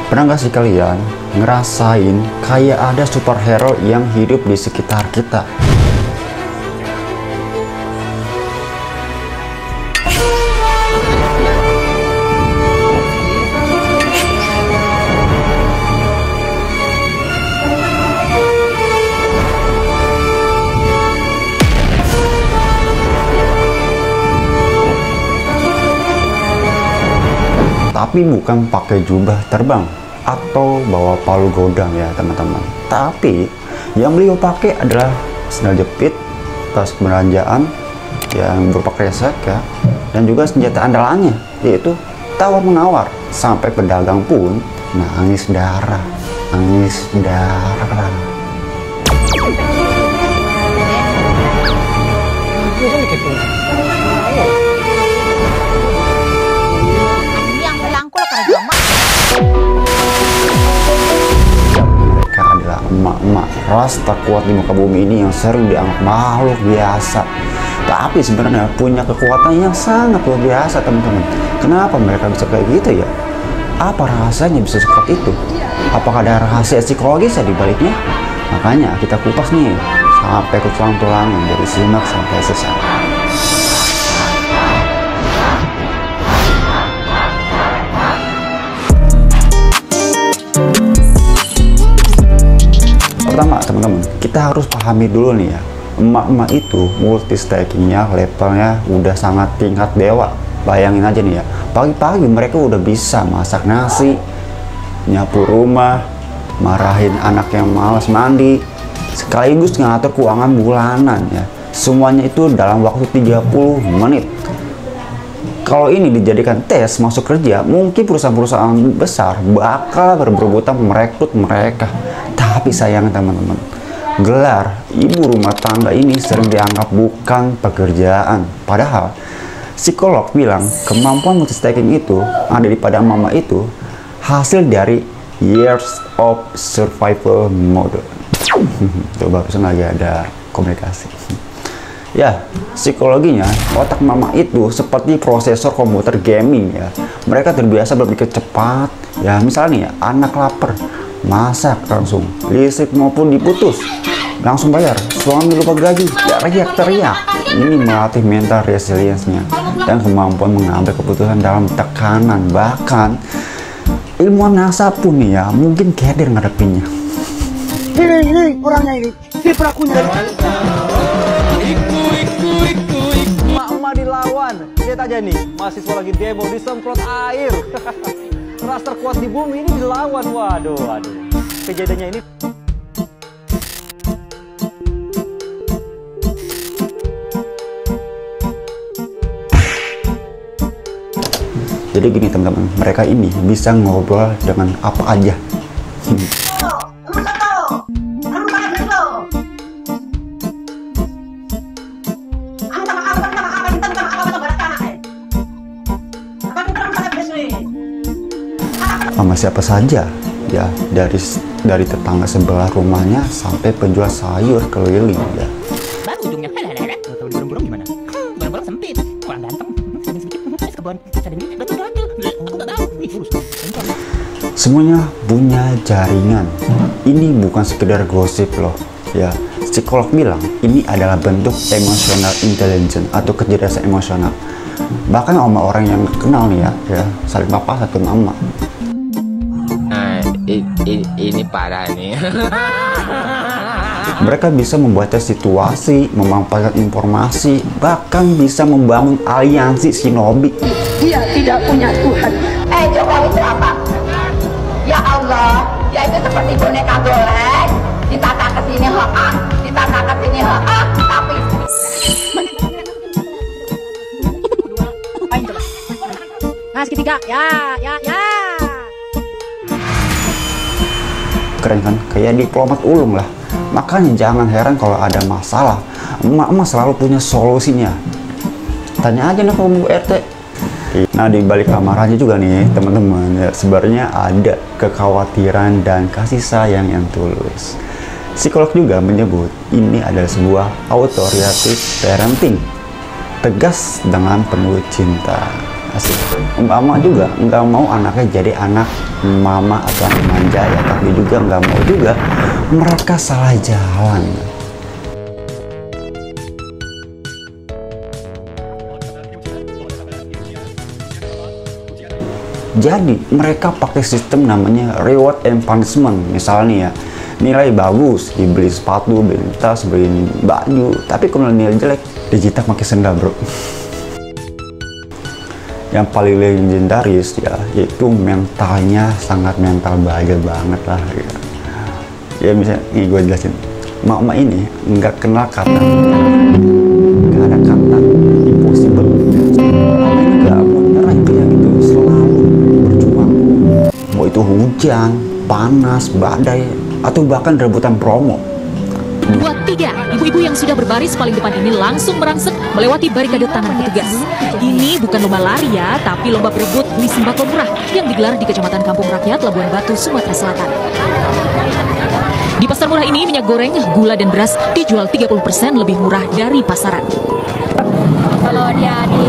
Pernah gak sih kalian ngerasain kayak ada superhero yang hidup di sekitar kita? Tapi bukan pakai jubah terbang atau bawa palu godang ya teman-teman. Tapi yang beliau pakai adalah sandal jepit, tas belanjaan yang berupa kresek ya, dan juga senjata andalannya yaitu tawar-menawar. Sampai pedagang pun nangis darah. Mereka adalah emak-emak ras terkuat di muka bumi ini yang sering dianggap makhluk biasa, tapi sebenarnya punya kekuatan yang sangat luar biasa teman-teman. Kenapa mereka bisa kayak gitu ya? Apa rahasianya bisa sekuat itu? Apakah ada rahasia psikologis di baliknya? Makanya kita kupas nih sampai ke tulang-tulang dari simak sampai selesai. Pertama teman-teman, kita harus pahami dulu nih ya, emak-emak itu multi stackingnya levelnya udah sangat tingkat dewa. Bayangin aja nih ya, pagi-pagi mereka udah bisa masak nasi, nyapu rumah, marahin anak yang malas mandi, sekaligus ngatur keuangan bulanan ya. Semuanya itu dalam waktu 30 menit. Kalau ini dijadikan tes masuk kerja, mungkin perusahaan-perusahaan besar bakal berebutan merekrut mereka. Tapi sayang teman-teman, gelar ibu rumah tangga ini sering dianggap bukan pekerjaan. Padahal psikolog bilang kemampuan multitasking itu ada di pada mama itu hasil dari years of survival mode. Coba barusan lagi ada komunikasi. Ya, psikologinya otak mama itu seperti prosesor komputer gaming ya. Mereka terbiasa berpikir cepat. Ya, misalnya nih ya, anak lapar, masak langsung, listrik maupun diputus, langsung bayar. Suami lupa gaji, teriak-teriak. Ini melatih mental resilience-nya dan kemampuan mengambil keputusan dalam tekanan. Bahkan ilmuwan NASA pun nih ya mungkin keder ngadepinnya. Ini orangnya ini pelakunya. Emak-emak dilawan. Lihat aja nih, mahasiswa lagi demo disemprot air. Ras terkuat di bumi ini dilawan. Waduh. Kejadiannya ini jadi gini teman-teman, mereka ini bisa ngobrol dengan apa aja. Sama siapa saja ya, dari tetangga sebelah rumahnya sampai penjual sayur keliling ya. Baru ujungnya tahu burung-burung gimana? Burung-burung sempit, kurang ganteng, sedikit kebun, Semuanya punya jaringan. Ini bukan sekedar gosip loh ya. Psikolog bilang ini adalah bentuk emotional intelligence atau kecerdasan emosional. Bahkan sama orang yang kenal nih ya saling papa satu mama. Ini parah nih. Mereka bisa membaca situasi, memanfaatkan informasi, bahkan bisa membangun aliansi shinobi. Dia tidak punya Tuhan. Jokowi itu apa? Ya Allah, dia itu seperti boneka golek, ditata ke sini ditata ke sini tapi nah segitiga, ya. Keren kan? Kayak diplomat ulung lah. Makanya jangan heran kalau ada masalah, emak-emak selalu punya solusinya. Tanya aja nih kamu RT. Nah di balik amarahnya juga nih teman-teman ya, sebenarnya ada kekhawatiran dan kasih sayang yang tulus. Psikolog juga menyebut ini adalah sebuah authoritative parenting, tegas dengan penuh cinta. Asik. Mama juga nggak mau anaknya jadi anak mama atau anak manja ya, tapi juga nggak mau juga mereka salah jalan. Jadi mereka pakai sistem namanya reward and punishment. Misalnya ya, nilai bagus dibeli sepatu, beli tas, beli baju, tapi kalau nilai jelek dijitak pakai sendal, bro. Yang paling legendaris ya, yaitu mentalnya sangat mental baja banget lah ya. Ya misalnya, nih gue jelasin, mama ini nggak kenal kata, nggak ada kata impossible. Mama ini nggak mau nyerah kayak gitu, selalu berjuang. Mau itu hujan, panas, badai, atau bahkan rebutan promo. 2, 3, ibu-ibu yang sudah berbaris paling depan ini langsung merangsek melewati barikade tangan petugas. Ini bukan lomba lari ya, tapi lomba berebut beli sembako murah yang digelar di Kecamatan Kampung Rakyat, Labuan Batu, Sumatera Selatan. Di pasar murah ini minyak goreng, gula dan beras dijual 30% lebih murah dari pasaran. Kalau dia di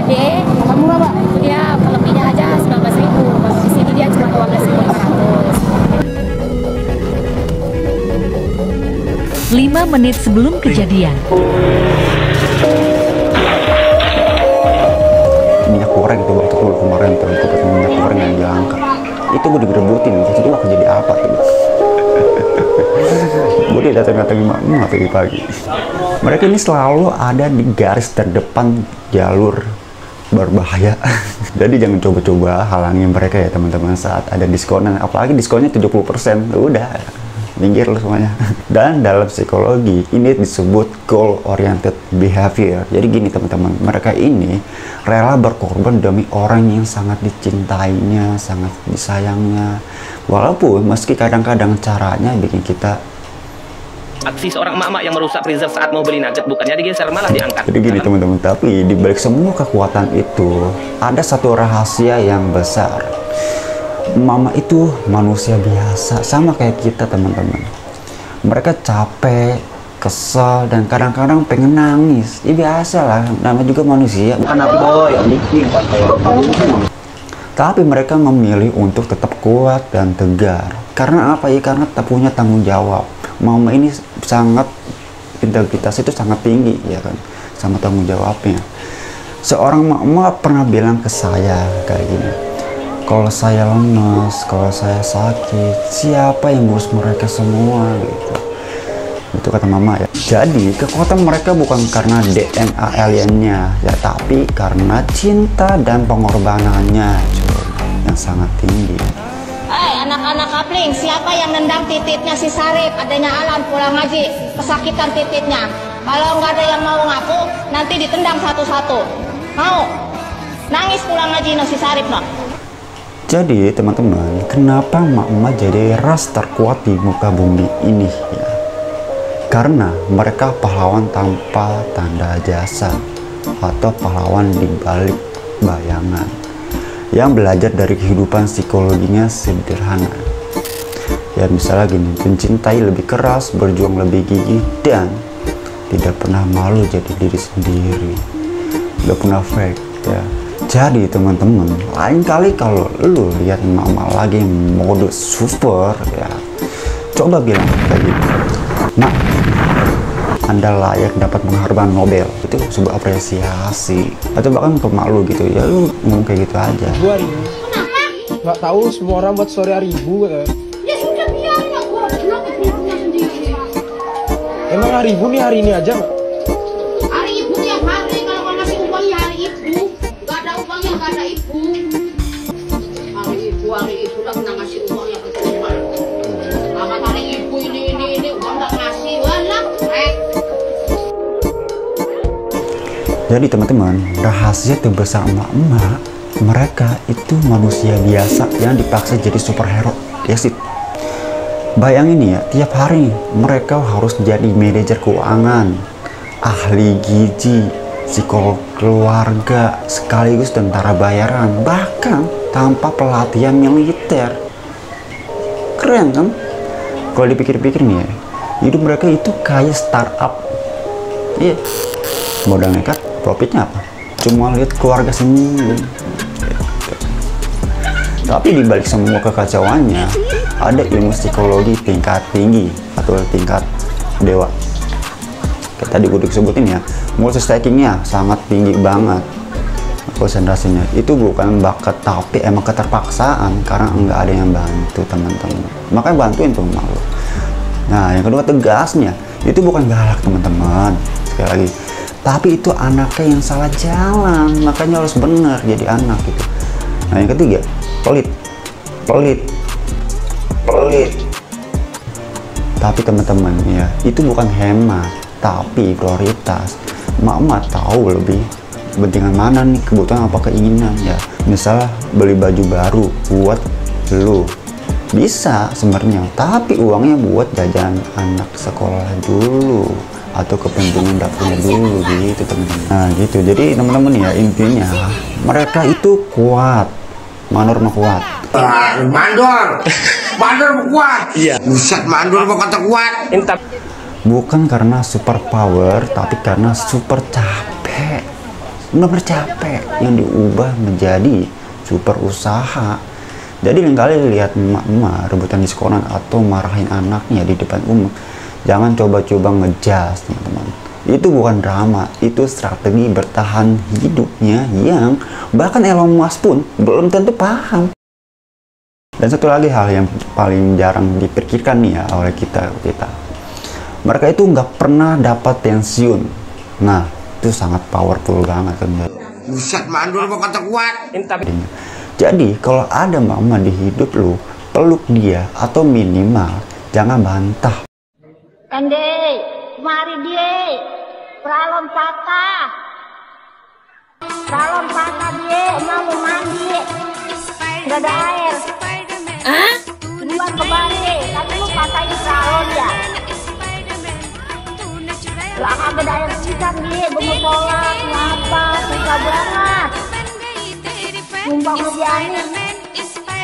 gede, murah Pak. Dia lebihnya aja 19.000. Kalau di sini dia cuma 12.500. 5 menit sebelum kejadian. Minyak goreng itu waktu keluar kemarin tuh, gue pesan minyak goreng yang diangkat. Itu gue digerebutin, terus itu aku jadi apa tuh? Gue datang-datangin mama pagi-pagi. Mereka ini selalu ada di garis terdepan jalur berbahaya. Jadi jangan coba-coba halangi mereka ya teman-teman saat ada diskonan, apalagi diskonnya 70%. Udah minggir lu semuanya. Dan dalam psikologi ini disebut goal oriented behavior. Jadi gini teman-teman, mereka ini rela berkorban demi orang yang sangat dicintainya, sangat disayangnya, walaupun meski kadang-kadang caranya bikin kita. Aksi seorang emak-emak yang merusak freezer saat mau beli nugget bukannya digeser malah diangkat. Jadi gini teman-teman, tapi di balik semua kekuatan itu ada satu rahasia yang besar. Mama itu manusia biasa, sama kayak kita teman-teman. Mereka capek, kesal, dan kadang-kadang pengen nangis. Ya biasa lah, namanya juga manusia. Bukan api boy, tapi mereka memilih untuk tetap kuat dan tegar. Karena apa ya? Karena tak punya tanggung jawab. Mama ini sangat, integritas itu sangat tinggi ya kan, sama tanggung jawabnya. Seorang mama pernah bilang ke saya kayak gini, kalau saya lemas, kalau saya sakit, siapa yang ngurus mereka semua gitu. Itu kata mama ya. Jadi kekuatan mereka bukan karena DNA aliennya ya, tapi karena cinta dan pengorbanannya yang sangat tinggi. Hai anak-anak kapling, siapa yang nendang tititnya si Sarip? Adanya Alam pulang ngaji, kesakitan tititnya. Kalau nggak ada yang mau ngaku, nanti ditendang satu-satu. Mau? Nangis pulang ngaji no si Sarip no. Jadi teman-teman, kenapa emak-emak jadi ras terkuat di muka bumi ini ya? Karena mereka pahlawan tanpa tanda jasa, atau pahlawan di balik bayangan, yang belajar dari kehidupan psikologinya sederhana. Ya misalnya gini, mencintai lebih keras, berjuang lebih gigih, dan tidak pernah malu jadi diri sendiri, tidak pernah fake ya. Jadi teman-teman, lain kali kalau lu lihat mama lagi mode super ya, coba bilang kayak gitu, nah Anda layak dapat penghargaan Nobel. Itu sebuah apresiasi. Atau bahkan ke mak lu gitu ya, lu ngomong kayak gitu aja. 2.000. Nggak tahu, semua orang buat story 1.000 ya. Ya sudah biarnya gua kenapa punya sendiri. Emang 1.000 nih hari ini aja nggak? Hari ibu tiap hari, kalau nggak ngasih uangnya hari ibu, nggak ada uangnya nggak ada ibu. Hari ibu udah pernah ngasih uangnya ke rumah. Sama hari ibu ini uang nggak ngasih, walah. Jadi teman-teman, rahasia terbesar emak-emak, mereka itu manusia biasa yang dipaksa jadi superhero. Ya sih. Bayangin ya, tiap hari mereka harus jadi manajer keuangan, ahli gizi, psikolog keluarga, sekaligus tentara bayaran, bahkan tanpa pelatihan militer. Keren kan? Kalau dipikir-pikir nih ya, hidup mereka itu kayak startup. Iya, modal nekat, profitnya apa? cuma lihat keluarga senyum. Tapi dibalik semua kekacauannya, ada ilmu psikologi tingkat tinggi atau tingkat dewa. Kayak tadi gue sebutin ya, multitaskingnya sangat tinggi banget. Konsentrasinya itu bukan bakat, tapi emang keterpaksaan karena nggak ada yang bantu teman-teman. Makanya bantuin tuh emak lo. Nah, yang kedua tegasnya, itu bukan galak teman-teman. Sekali lagi, tapi itu anaknya yang salah jalan, makanya harus benar jadi anak gitu. Nah, yang ketiga, pelit. Tapi teman-teman ya, itu bukan hemat, tapi prioritas. Mama tahu lebih kepentingan mana nih, kebutuhan apa keinginan ya. Misalnya beli baju baru buat lu, bisa sebenarnya, tapi uangnya buat jajan anak sekolah dulu atau kepentingan dapurnya dulu gitu teman-teman. Nah gitu, jadi teman-teman ya, intinya mereka itu kuat, Manur mah kuat. Mandor kuat. Iya. Buset, Mandor mah kata kuat. Bukan karena super power, tapi karena super capek. Benar capek yang diubah menjadi super usaha. Jadi lain kali lihat emak-emak rebutan di sekolah atau marahin anaknya di depan umum, jangan coba-coba ngejas teman-teman. Itu bukan drama, itu strategi bertahan hidupnya yang bahkan Elon Musk pun belum tentu paham. Dan satu lagi hal yang paling jarang dipikirkan nih ya oleh kita, mereka itu nggak pernah dapat pensiun. Nah, itu sangat powerful banget kan. Buset, Mandor mau kata kuat. Jadi kalau ada mama di hidup lu, peluk dia atau minimal jangan bantah. Ende, mari dia, pralon patah dia, mau mandi, nggak ada air. Bulan kembali, tapi lu patahin pralon ya. Lah kagak ada air pisang dia, gue mau tolak, ngapa, susah banget. Numpang ngejani,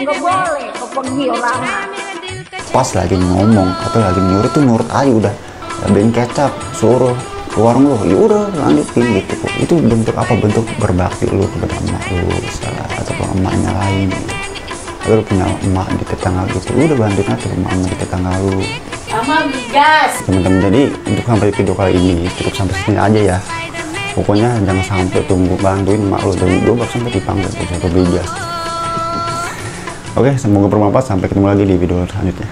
nggak boleh, kepergi orang. Pas lagi ngomong atau lagi nyuruh tuh nurut aja udah. Beliin kecap, suruh ke warung lu, ya udah lanjutin gitu. Itu bentuk apa? Bentuk berbakti lu kepada emak lu, misalnya, atau ke emaknya lain. Lu punya emak di tetangga gitu, udah bantuin aja emak di tetangga lu. Sama bigas. Teman-teman, jadi untuk sampai video kali ini cukup sampai sini aja ya. Pokoknya jangan sampai tunggu bantuin emak lu dan gue bakal sampai dipanggil tuh satu bigas. Oke, semoga bermanfaat. Sampai ketemu lagi di video selanjutnya.